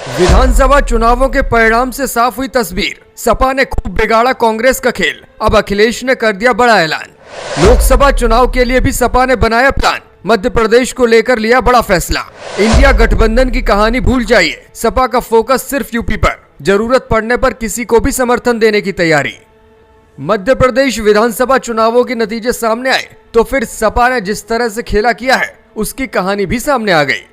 विधानसभा चुनावों के परिणाम से साफ हुई तस्वीर। सपा ने खूब बिगाड़ा कांग्रेस का खेल। अब अखिलेश ने कर दिया बड़ा ऐलान। लोकसभा चुनाव के लिए भी सपा ने बनाया प्लान। मध्य प्रदेश को लेकर लिया बड़ा फैसला। इंडिया गठबंधन की कहानी भूल जाइए। सपा का फोकस सिर्फ यूपी पर। जरूरत पड़ने पर किसी को भी समर्थन देने की तैयारी। मध्य प्रदेश विधानसभा चुनावों के नतीजे सामने आए तो फिर सपा ने जिस तरह से खेला किया है उसकी कहानी भी सामने आ गई।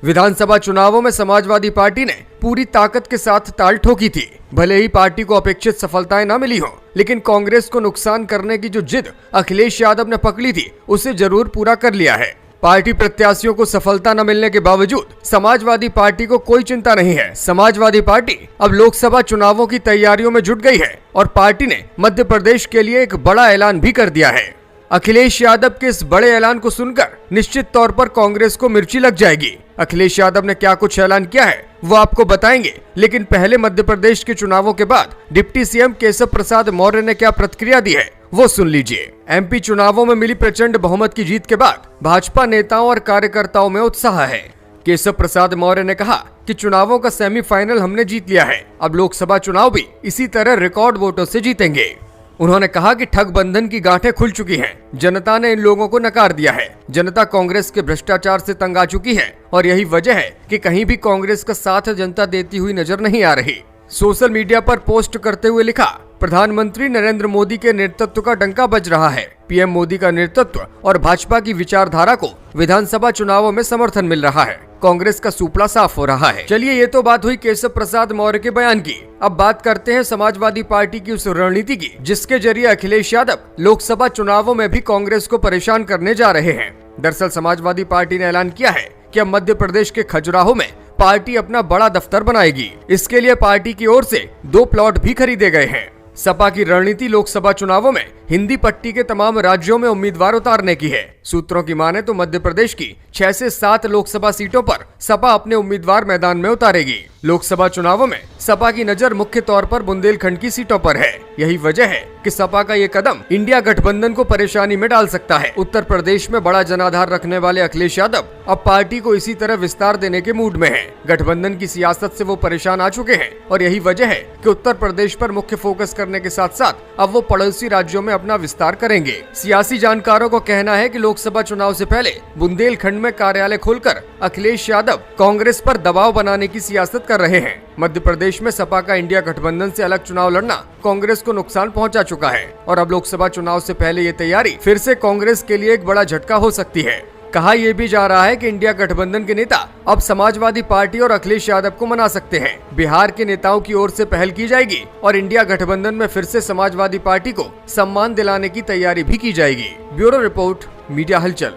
विधानसभा चुनावों में समाजवादी पार्टी ने पूरी ताकत के साथ ताल ठोकी थी। भले ही पार्टी को अपेक्षित सफलताएं न मिली हो, लेकिन कांग्रेस को नुकसान करने की जो जिद अखिलेश यादव ने पकड़ी थी उसे जरूर पूरा कर लिया है। पार्टी प्रत्याशियों को सफलता न मिलने के बावजूद समाजवादी पार्टी को कोई चिंता नहीं है। समाजवादी पार्टी अब लोकसभा चुनावों की तैयारियों में जुट गई है और पार्टी ने मध्य प्रदेश के लिए एक बड़ा ऐलान भी कर दिया है। अखिलेश यादव के इस बड़े ऐलान को सुनकर निश्चित तौर पर कांग्रेस को मिर्ची लग जाएगी। अखिलेश यादव ने क्या कुछ ऐलान किया है वो आपको बताएंगे, लेकिन पहले मध्य प्रदेश के चुनावों के बाद डिप्टी सीएम केशव प्रसाद मौर्य ने क्या प्रतिक्रिया दी है वो सुन लीजिए। एमपी चुनावों में मिली प्रचंड बहुमत की जीत के बाद भाजपा नेताओं और कार्यकर्ताओं में उत्साह है। केशव प्रसाद मौर्य ने कहा कि चुनावों का सेमीफाइनल हमने जीत लिया है। अब लोकसभा चुनाव भी इसी तरह रिकॉर्ड वोटों से जीतेंगे। उन्होंने कहा कि ठग बंधन की गांठें खुल चुकी हैं। जनता ने इन लोगों को नकार दिया है। जनता कांग्रेस के भ्रष्टाचार से तंग आ चुकी है और यही वजह है कि कहीं भी कांग्रेस का साथ जनता देती हुई नजर नहीं आ रही। सोशल मीडिया पर पोस्ट करते हुए लिखा, प्रधानमंत्री नरेंद्र मोदी के नेतृत्व का डंका बज रहा है। पीएम मोदी का नेतृत्व और भाजपा की विचारधारा को विधानसभा चुनावों में समर्थन मिल रहा है। कांग्रेस का सुपड़ा साफ हो रहा है। चलिए, ये तो बात हुई केशव प्रसाद मौर्य के बयान की। अब बात करते हैं समाजवादी पार्टी की उस रणनीति की जिसके जरिए अखिलेश यादव लोकसभा चुनावों में भी कांग्रेस को परेशान करने जा रहे हैं। दरअसल समाजवादी पार्टी ने ऐलान किया है कि अब मध्य प्रदेश के खजुराहो में पार्टी अपना बड़ा दफ्तर बनाएगी। इसके लिए पार्टी की ओर से 2 प्लॉट भी खरीदे गए हैं। सपा की रणनीति लोकसभा चुनावों में हिंदी पट्टी के तमाम राज्यों में उम्मीदवार उतारने की है। सूत्रों की माने तो मध्य प्रदेश की 6 से 7 लोकसभा सीटों पर सपा अपने उम्मीदवार मैदान में उतारेगी। लोकसभा चुनावों में सपा की नजर मुख्य तौर पर बुंदेलखंड की सीटों पर है। यही वजह है कि सपा का ये कदम इंडिया गठबंधन को परेशानी में डाल सकता है। उत्तर प्रदेश में बड़ा जनाधार रखने वाले अखिलेश यादव अब पार्टी को इसी तरह विस्तार देने के मूड में है। गठबंधन की सियासत से वो परेशान आ चुके हैं और यही वजह है कि उत्तर प्रदेश पर मुख्य फोकस करने के साथ साथ अब वो पड़ोसी राज्यों में अपना विस्तार करेंगे। सियासी जानकारों को कहना है कि लोकसभा चुनाव से पहले बुंदेलखंड में कार्यालय खोलकर अखिलेश यादव कांग्रेस पर दबाव बनाने की सियासत कर रहे हैं। मध्य प्रदेश में सपा का इंडिया गठबंधन से अलग चुनाव लड़ना कांग्रेस को नुकसान पहुंचा चुका है और अब लोकसभा चुनाव से पहले ये तैयारी फिर से कांग्रेस के लिए एक बड़ा झटका हो सकती है। कहा यह भी जा रहा है कि इंडिया गठबंधन के नेता अब समाजवादी पार्टी और अखिलेश यादव को मना सकते हैं। बिहार के नेताओं की ओर से पहल की जाएगी और इंडिया गठबंधन में फिर से समाजवादी पार्टी को सम्मान दिलाने की तैयारी भी की जाएगी। ब्यूरो रिपोर्ट, मीडिया हलचल।